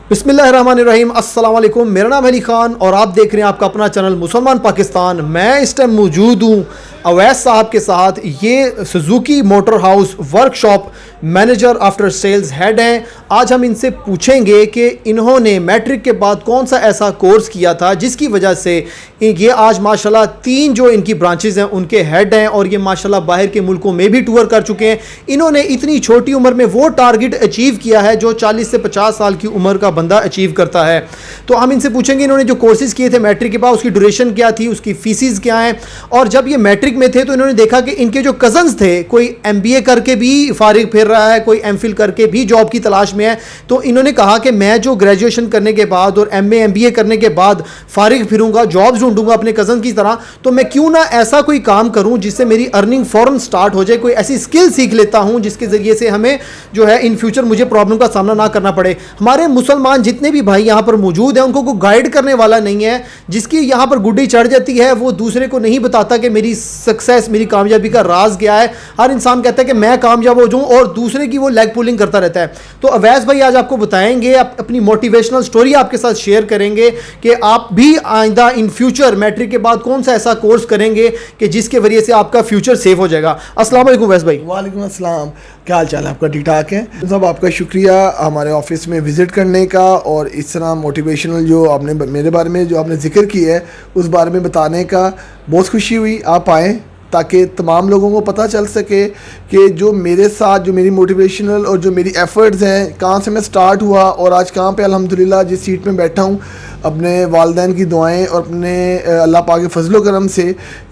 बिस्मिल्लाहिर्रहमानिर्रहीम, अस्सलाम वालेकुम। मेरा नाम अली ख़ान और आप देख रहे हैं आपका अपना चैनल मुसलमान पाकिस्तान। मैं इस टाइम मौजूद हूँ अवैस साहब के साथ। ये Suzuki motor house workshop manager after sales head हैं। आज हम इनसे पूछेंगे कि इन्होंने मैट्रिक के बाद कौन सा ऐसा कोर्स किया था जिसकी वजह से ये आज माशाल्लाह 3 जो इनकी ब्रांचेज़ हैं उनके हेड हैं और ये माशाल्लाह बाहर के मुल्कों में भी टूर कर चुके हैं। इन्होंने इतनी छोटी उम्र में वो टारगेट अचीव किया है जो 40 से 50 साल की उम्र का बंदा अचीव करता है। तो हम इनसे पूछेंगे इन्होंने जो कोर्सेज किए थे मैट्रिक के बाद उसकी ड्यूरेशन क्या थी, उसकी फीसिस क्या हैं, और जब ये मैट्रिक में थे तो इन्होंने देखा कि इनके जो कजन्स थे कोई MBA करके भी फारिग फिर रहा है, कोई MPhil करके भी जॉब की तलाश में है। तो इन्होंने कहा कि मैं जो ग्रेजुएशन करने के बाद और MA MBA करने के बाद फारिग फिरूंगा, जॉब ढूंढूंगा अपने कजन की तरह, तो मैं क्यों ना ऐसा कोई काम करूं जिससे मेरी अर्निंग फौरन स्टार्ट हो जाए, कोई ऐसी स्किल सीख लेता हूं जिसके ज़रिए से हमें जो है इन फ्यूचर मुझे प्रॉब्लम का सामना ना करना पड़े। हमारे मुसलमान जितने भी भाई यहाँ पर मौजूद हैं उनको कोई गाइड करने वाला नहीं है। जिसकी यहाँ पर गुड्डी चढ़ जाती है वो दूसरे को नहीं बताता कि मेरी सक्सेस, मेरी कामयाबी का राज क्या है। हर इंसान कहता है कि मैं कामयाब हो जाऊँ और दूसरे की वो लेग पुलिंग करता रहता है। तो अवैस भाई आज आपको बताएंगे, आप अपनी मोटिवेशनल स्टोरी आपके साथ शेयर करेंगे कि आप भी आइंदा इन फ्यूचर मैट्रिक के बाद कौन सा ऐसा कोर्स करेंगे कि जिसके वजह से आपका फ्यूचर सेफ हो जाएगा। अस्सलाम वालेकुम अवैस भाई। वालेकुम अस्सलाम, क्या हाल चाल है आपका? ठीक ठाक है सब। आपका शुक्रिया हमारे ऑफिस में विज़िट करने का और इस तरह मोटिवेशनल जो आपने मेरे बारे में जो आपने जिक्र किया है उस बारे में बताने का बहुत खुशी हुई। आप आएँ ताकि तमाम लोगों को पता चल सके कि जो मेरे साथ जो मेरी मोटिवेशनल और जो मेरी एफ़र्ट्स हैं, कहाँ से मैं स्टार्ट हुआ और आज कहाँ पे अल्हम्दुलिल्लाह जिस सीट में बैठा हूँ, अपने वालिदैन की दुआएं और अपने अल्लाह पाक के फजलो करम से।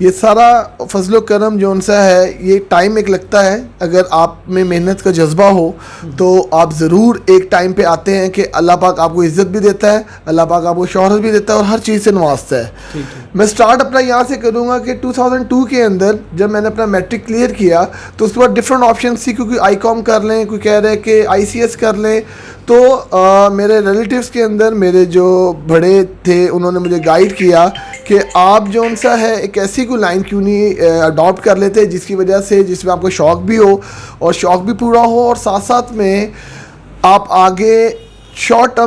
ये सारा फजलो करम जो उनसा है, ये टाइम एक लगता है। अगर आप में मेहनत का जज्बा हो तो आप ज़रूर एक टाइम पे आते हैं कि अल्लाह पाक आपको इज़्ज़त भी देता है, अल्लाह पाक आपको शोहरत भी देता है और हर चीज़ से नवाजता है। मैं स्टार्ट अपना यहाँ से करूँगा कि 2002 के अंदर जब मैंने अपना मैट्रिक क्लियर किया तो उसके बाद डिफरेंट ऑप्शन थी, क्योंकि ICOM कर लें, कोई कह रहे हैं कि ICS कर लें। तो मेरे रिलेटिव्स के अंदर मेरे जो बड़े थे उन्होंने मुझे गाइड किया कि आप जो उनसा है एक ऐसी कोई लाइन क्यों नहीं अडॉप्ट कर लेते जिसकी वजह से जिसमें आपको शौक़ भी हो और शौक़ भी पूरा हो और साथ साथ में आप आगे शॉर्ट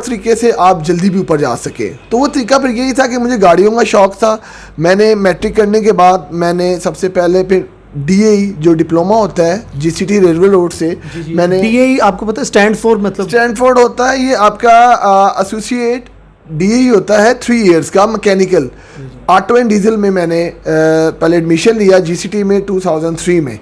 तरीके से आप जल्दी भी ऊपर जा सके। तो वो तरीका फिर यही था कि मुझे गाड़ियों का शौक़ था। मैंने मैट्रिक करने के बाद मैंने सबसे पहले फिर DAE जो डिप्लोमा होता है GCT रेलवे रोड से मैंने DAE आपको पता है स्टैंड फॉर होता है, ये आपका एसोसिएट DAE होता है 3 इयर्स का मैकेनिकल ऑटो एंड डीजल में। मैंने पहले एडमिशन लिया GCT में 2003 में।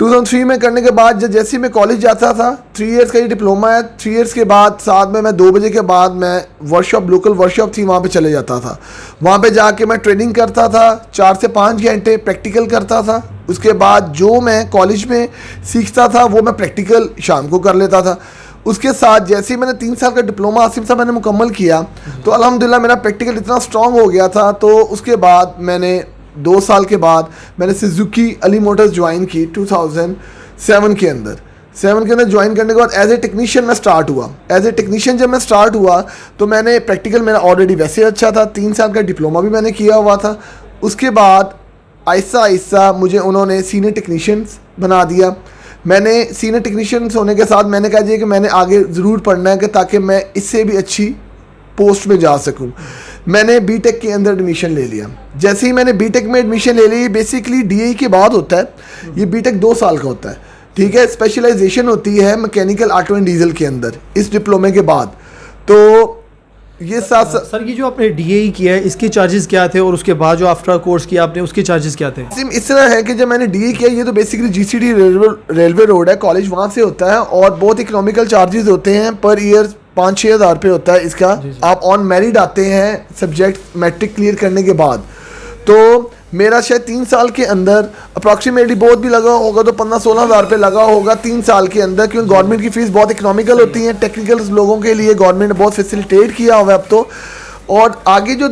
2003 में करने के बाद जैसे मैं कॉलेज जाता था, 3 इयर्स का ये डिप्लोमा है। 3 इयर्स के बाद साथ में मैं 2 बजे के बाद मैं वर्कशॉप, लोकल वर्कशॉप थी वहाँ पे चले जाता था। वहाँ पे जाके मैं ट्रेनिंग करता था, 4 से 5 घंटे प्रैक्टिकल करता था। उसके बाद जो मैं कॉलेज में सीखता था वो मैं प्रैक्टिकल शाम को कर लेता था। उसके साथ जैसे ही मैंने 3 साल का डिप्लोमा आसिफ साहब मैंने मुकम्मल किया तो अल्हम्दुलिल्लाह मेरा प्रैक्टिकल इतना स्ट्रॉन्ग हो गया था। तो उसके बाद मैंने 2 साल के बाद मैंने सुजुकी अली मोटर्स ज्वाइन की 2007 के अंदर। 7 के अंदर ज्वाइन करने के बाद एज ए टेक्नीशियन मैं स्टार्ट हुआ। एज ए टेक्नीशियन जब मैं स्टार्ट हुआ तो मैंने प्रैक्टिकल मेरा ऑलरेडी वैसे अच्छा था, 3 साल का डिप्लोमा भी मैंने किया हुआ था। उसके बाद आहिस्ता आहिस्ता मुझे उन्होंने सीनियर टेक्नीशियंस बना दिया। मैंने सीनियर टेक्नीशियंस होने के साथ मैंने कहा जी कि मैंने आगे ज़रूर पढ़ना है कि ताकि मैं इससे भी अच्छी पोस्ट में जा सकूं। मैंने बीटेक के अंदर एडमिशन ले लिया। जैसे ही मैंने बीटेक में एडमिशन ले ली, बेसिकली DAE के बाद होता है, ये बीटेक 2 साल का होता है, ठीक है। स्पेशलाइजेशन होती है मैकेनिकल ऑटो एंड डीजल के अंदर इस डिप्लोमे के बाद। तो ये साथ सर ये जो आपने DAE किया है इसके चार्जेस क्या थे और उसके बाद जो आफ्टर कोर्स किया आपने उसके चार्जेस क्या थे? इस तरह है कि जब मैंने DAE किया, ये तो बेसिकली GCT रेलवे रोड है, कॉलेज वहाँ से होता है और बहुत इकोनॉमिकल चार्जेस होते हैं। पर ईयर 5-6 हज़ार रुपये होता है इसका। आप ऑन मेरिट आते हैं सब्जेक्ट मैट्रिक क्लियर करने के बाद। तो मेरा शायद 3 साल के अंदर अप्रॉक्सीमेटली बहुत भी लगा होगा तो 15-16 हज़ार रुपये लगा होगा 3 साल के अंदर, क्योंकि गवर्नमेंट की फ़ीस बहुत इकोनॉमिकल होती है। टेक्निकल लोगों के लिए गवर्नमेंट ने बहुत फैसिलिटेट किया हुआ है अब तो। और आगे जो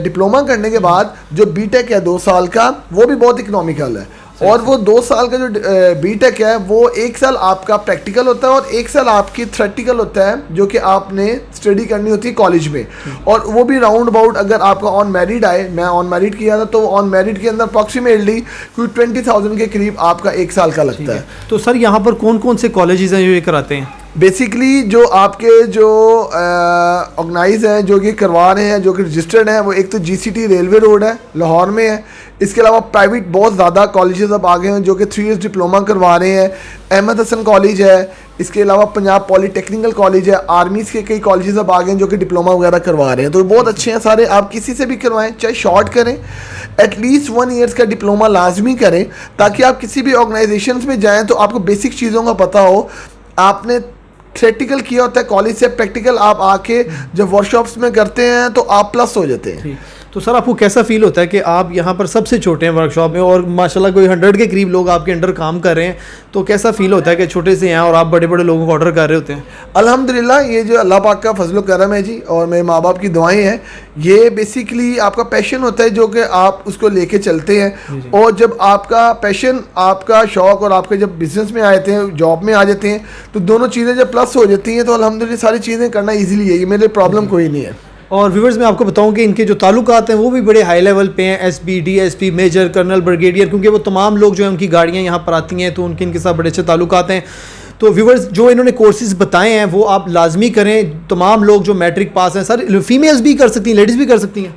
डिप्लोमा करने के बाद जो बीटेक है 2 साल का, वो भी बहुत इकोनॉमिकल है। और वो 2 साल का जो बीटेक है वो 1 साल आपका प्रैक्टिकल होता है और 1 साल आपकी थ्योरेटिकल होता है जो कि आपने स्टडी करनी होती है कॉलेज में। और वो भी राउंड अबाउट अगर आपका ऑन मेरिट आए, मैं ऑन मेरिट किया था, तो ऑन मेरिट के अंदर अप्रॉक्सीमेटली कोई 20,000 के करीब आपका 1 साल का लगता है। तो सर यहाँ पर कौन कौन से कॉलेजेस हैं जो ये कराते हैं? बेसिकली जो आपके जो ऑर्गेनाइज हैं जो कि करवा रहे हैं, जो कि रजिस्टर्ड हैं, वो एक तो जीसीटी रेलवे रोड है, लाहौर में है। इसके अलावा प्राइवेट बहुत ज़्यादा कॉलेजेस अब आ गए हैं जो कि 3 इयर्स डिप्लोमा करवा रहे हैं। अहमद हसन कॉलेज है, इसके अलावा पंजाब पॉलीटेक्निकल कॉलेज है, आर्मीज़ के कई कॉलेजेस अब आ गए हैं जो कि डिप्लोमा वगैरह करवा रहे हैं। तो बहुत अच्छे हैं सारे, आप किसी से भी करवाएं, चाहे शॉर्ट करें, एटलीस्ट 1 ईयर्स का डिप्लोमा लाजमी करें, ताकि आप किसी भी ऑर्गेनाइजेशन में जाएँ तो आपको बेसिक चीज़ों का पता हो। आपने थ्योरेटिकल किया होता है कॉलेज से, प्रैक्टिकल आप आके जब वर्कशॉप्स में करते हैं तो आप प्लस हो जाते हैं। तो सर आपको कैसा फील होता है कि आप यहाँ पर सबसे छोटे हैं वर्कशॉप में और माशाल्लाह कोई 100 के करीब लोग आपके अंडर काम कर रहे हैं, तो कैसा फील होता है कि छोटे से हैं और आप बड़े बड़े लोगों को ऑर्डर कर रहे होते हैं? अल्हम्दुलिल्लाह, ये जो अल्लाह पाक का फजल करम है जी, और मेरे माँ बाप की दुआएं हैं, ये बेसिकली आपका पैशन होता है जो कि आप उसको लेके चलते हैं। और जब आपका पैशन, आपका शौक़ और आपके जब बिज़नेस में आ जाते हैं, जॉब में आ जाते हैं, तो दोनों चीज़ें जब प्लस हो जाती हैं तो अल्हम्दुलिल्लाह सारी चीज़ें करना ईजिली है, ये मेरे प्रॉब्लम कोई नहीं है। और व्यूवर्स मैं आपको बताऊं कि इनके जो ताल्लुकात हैं वो भी बड़े हाई लेवल पे हैं, SP, DSP, major, colonel, brigadier, क्योंकि वो तमाम लोग जो हैं उनकी गाड़ियाँ यहाँ पर आती हैं, तो उनके इनके साथ बड़े अच्छे ताल्लुकात हैं। तो व्यूवर्स जो इन्होंने कोर्सेज बताए हैं वो आप लाजमी करें। तमाम लोग जो मैट्रिक पास हैं, सर फीमेल्स भी कर सकती हैं, लेडीज़ भी कर सकती हैं?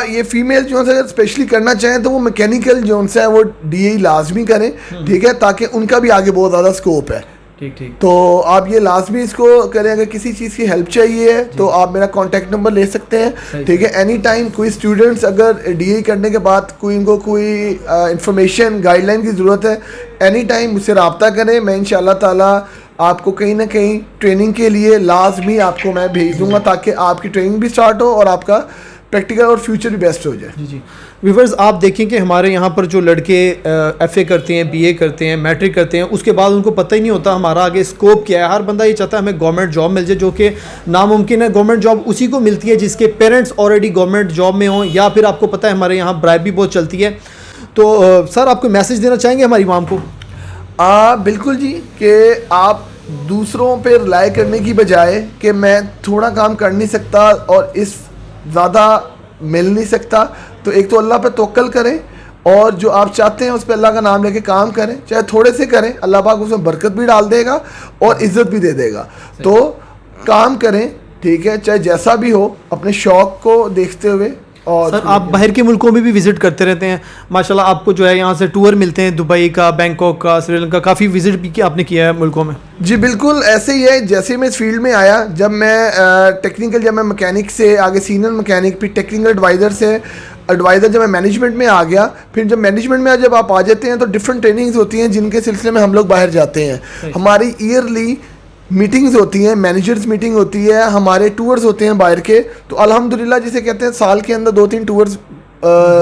ये फीमेल जो है अगर स्पेशली करना चाहें तो वो मैकेनिकल जो है वो डीई लाजमी करें, ठीक है, ताकि उनका भी आगे बहुत ज़्यादा स्कोप है। ठीक। तो आप ये लाजमी इसको करें। अगर किसी चीज़ की हेल्प चाहिए है तो आप मेरा कॉन्टैक्ट नंबर ले सकते हैं, ठीक है। एनी टाइम कोई स्टूडेंट्स अगर डीई करने के बाद इनको कोई इंफॉर्मेशन, गाइडलाइन की ज़रूरत है, एनी टाइम मुझसे रब्ता करें। मैं इंशाल्लाह ताला आपको कहीं ना कहीं ट्रेनिंग के लिए लाजमी आपको मैं भेज दूंगा, ताकि आपकी ट्रेनिंग भी स्टार्ट हो और आपका प्रैक्टिकल और फ्यूचर भी बेस्ट हो जाए। जी। व्यूवर्स आप देखें कि हमारे यहाँ पर जो लड़के एफए करते हैं, बीए करते हैं, मैट्रिक करते हैं, उसके बाद उनको पता ही नहीं होता हमारा आगे स्कोप क्या है। हर बंदा ये चाहता है हमें गवर्नमेंट जॉब मिल जाए, जो कि नामुमकिन है। गवर्नमेंट जॉब उसी को मिलती है जिसके पेरेंट्स ऑलरेडी गवर्नमेंट जॉब में हों, या फिर आपको पता है हमारे यहाँ ब्राइब भी बहुत चलती है। तो सर आपको मैसेज देना चाहेंगे हमारी इमाम को? बिल्कुल जी, कि आप दूसरों पे रिलाई करने की बजाय कि मैं थोड़ा काम कर नहीं सकता और इस ज़्यादा मिल नहीं सकता, तो एक तो अल्लाह पे तवक्कल करें, और जो आप चाहते हैं उस पर अल्लाह का नाम लेके काम करें, चाहे थोड़े से करें, अल्लाह पाक उसमें बरकत भी डाल देगा और इज़्ज़त भी दे देगा। तो काम करें, ठीक है, चाहे जैसा भी हो, अपने शौक़ को देखते हुए। और सर आप बाहर के मुल्कों में भी विज़िट करते रहते हैं माशाल्लाह, आपको जो है यहाँ से टूर मिलते हैं, दुबई का, बैंकॉक का, श्रीलंका, काफ़ी विज़िट भी आपने किया है मुल्कों में? जी बिल्कुल, ऐसे ही है। जैसे मैं इस फील्ड में आया, जब मैं जब मैं मैकेनिक से आगे सीनियर मैकेनिक, फिर टेक्निकल एडवाइज़र से एडवाइज़र, जब मैं मैनेजमेंट में आ गया, फिर जब मैनेजमेंट में जब आप आ जाते हैं तो डिफरेंट ट्रेनिंग्स होती हैं जिनके सिलसिले में हम लोग बाहर जाते हैं। हमारी ईयरली मीटिंग्स होती हैं, मैनेजर्स मीटिंग होती है, हमारे टूर्स होते हैं बाहर के। तो अल्हम्दुलिल्लाह जिसे कहते हैं साल के अंदर 2-3 टूर्स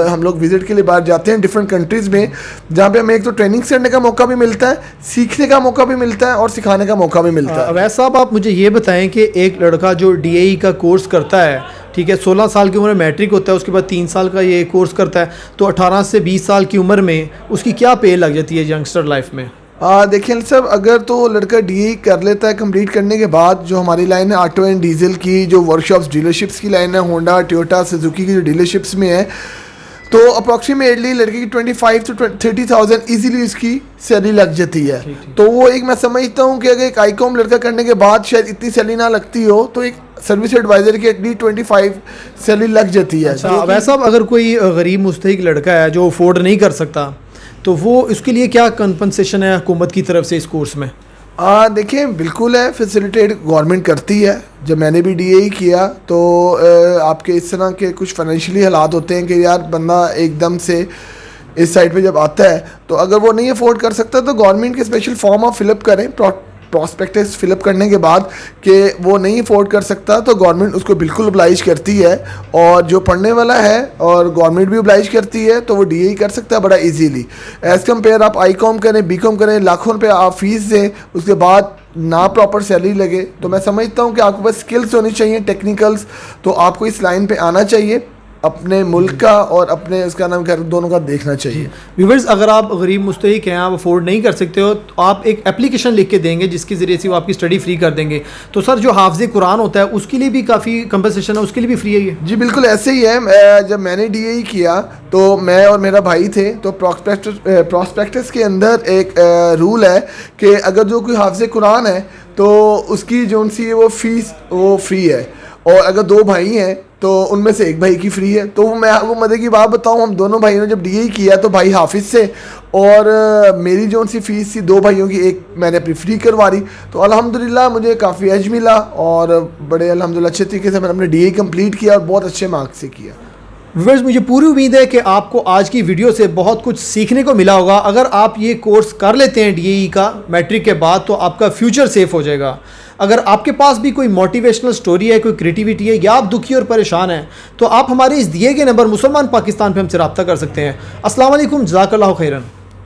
हम लोग विज़िट के लिए बाहर जाते हैं डिफरेंट कंट्रीज़ में, जहाँ पे हमें एक तो ट्रेनिंग करने का मौका भी मिलता है, सीखने का मौका भी मिलता है और सिखाने का मौका भी मिलता है। अवैस साहब आप मुझे ये बताएं कि एक लड़का जो डीएई का कोर्स करता है, ठीक है, 16 साल की उम्र में मैट्रिक होता है, उसके बाद 3 साल का ये कोर्स करता है, तो 18 से 20 साल की उम्र में उसकी क्या पे लग जाती है यंगस्टर लाइफ में? देखिए सर, अगर तो लड़का डीई कर लेता है कंप्लीट करने के बाद, जो हमारी लाइन है ऑटो एंड डीजल की, जो वर्कशॉप्स डीलरशिप्स की लाइन है, होंडा, टोयोटा, सुजुकी की जो डीलरशिप्स में है, तो अप्रॉक्सीमेटली लड़के की 25 to 30,000 ईजीली इसकी सैलरी लग जाती है। तो वो एक मैं समझता हूँ कि अगर एक आईकॉम लड़का करने के बाद शायद इतनी सैलरी ना लगती हो, तो एक सर्विस एडवाइज़र की एटलीस्ट 25 सैलरी लग जाती है। अच्छा, वैसा अगर कोई गरीब मुस्तहिक लड़का है जो अफोर्ड नहीं कर सकता, तो वो उसके लिए क्या कंपनसेशन है हुकूमत की तरफ से इस कोर्स में? देखिए बिल्कुल है, फैसिलिटेट गवर्नमेंट करती है। जब मैंने भी डीए किया तो आपके इस तरह के कुछ फाइनेंशियली हालात होते हैं कि यार बंदा एकदम से इस साइड पे जब आता है, तो अगर वो नहीं अफोर्ड कर सकता तो गवर्नमेंट के स्पेशल फॉर्म आप फिलअप करें, प्रॉस्पेक्टस फिलअप करने के बाद कि वो नहीं अफोर्ड कर सकता, तो गवर्नमेंट उसको बिल्कुल oblige करती है। और जो पढ़ने वाला है और गवर्नमेंट भी oblige करती है, तो वो डीए कर सकता है बड़ा इजीली। एज़ कम्पेयर आप आई.कॉम करें, बी.कॉम करें, लाखों रुपये आप फीस दें, उसके बाद ना प्रॉपर सैलरी लगे। तो मैं समझता हूँ कि आपके पास स्किल्स होनी चाहिए, टेक्निकल्स, तो आपको इस लाइन पे आना चाहिए। अपने मुल्क का और अपने उसका नाम क्या दोनों का देखना चाहिए। व्यूअर्स, अगर आप गरीब मुस्तहिक हैं, आप अफोर्ड नहीं कर सकते हो, तो आप एक एप्लीकेशन लिख के देंगे जिसके ज़रिए से वो आपकी स्टडी फ्री कर देंगे। तो सर जो हाफ़िज़ कुरान होता है उसके लिए भी काफ़ी कंपनसेशन है, उसके लिए भी फ्री है ये? जी बिल्कुल ऐसे ही है। जब मैंने डीए किया तो मैं और मेरा भाई थे, तो प्रॉस्पेक्टस के अंदर एक रूल है कि अगर जो कोई हाफ़िज़ कुरान है तो उसकी जो सी है वो फीस वो फ्री है, और अगर 2 भाई हैं तो उनमें से एक भाई की फ्री है। तो मैं आपको मज़े की बात बताऊं, हम दोनों भाइयों ने जब DAE किया तो भाई हाफिज़ से, और मेरी जो सी फ़ीस थी 2 भाइयों की, एक मैंने अपनी फ्री करवा दी। तो अल्हम्दुलिल्लाह मुझे काफ़ी एज मिला, और बड़े अल्हम्दुलिल्लाह अच्छे तरीके से मैंने अपने DAE कंप्लीट किया और बहुत अच्छे मार्क्स से किया। व्यूअर्स, मुझे पूरी उम्मीद है कि आपको आज की वीडियो से बहुत कुछ सीखने को मिला होगा। अगर आप ये कोर्स कर लेते हैं DAE का मैट्रिक के बाद, तो आपका फ्यूचर सेफ हो जाएगा। अगर आपके पास भी कोई मोटिवेशनल स्टोरी है, कोई क्रिएटिविटी है, या आप दुखी और परेशान हैं, तो आप हमारे इस दिए गए नंबर मुसलमान पाकिस्तान पे हमसे रब्ता कर सकते हैं। अस्सलाम वालेकुम, जज़ाकल्लाहु खैरन।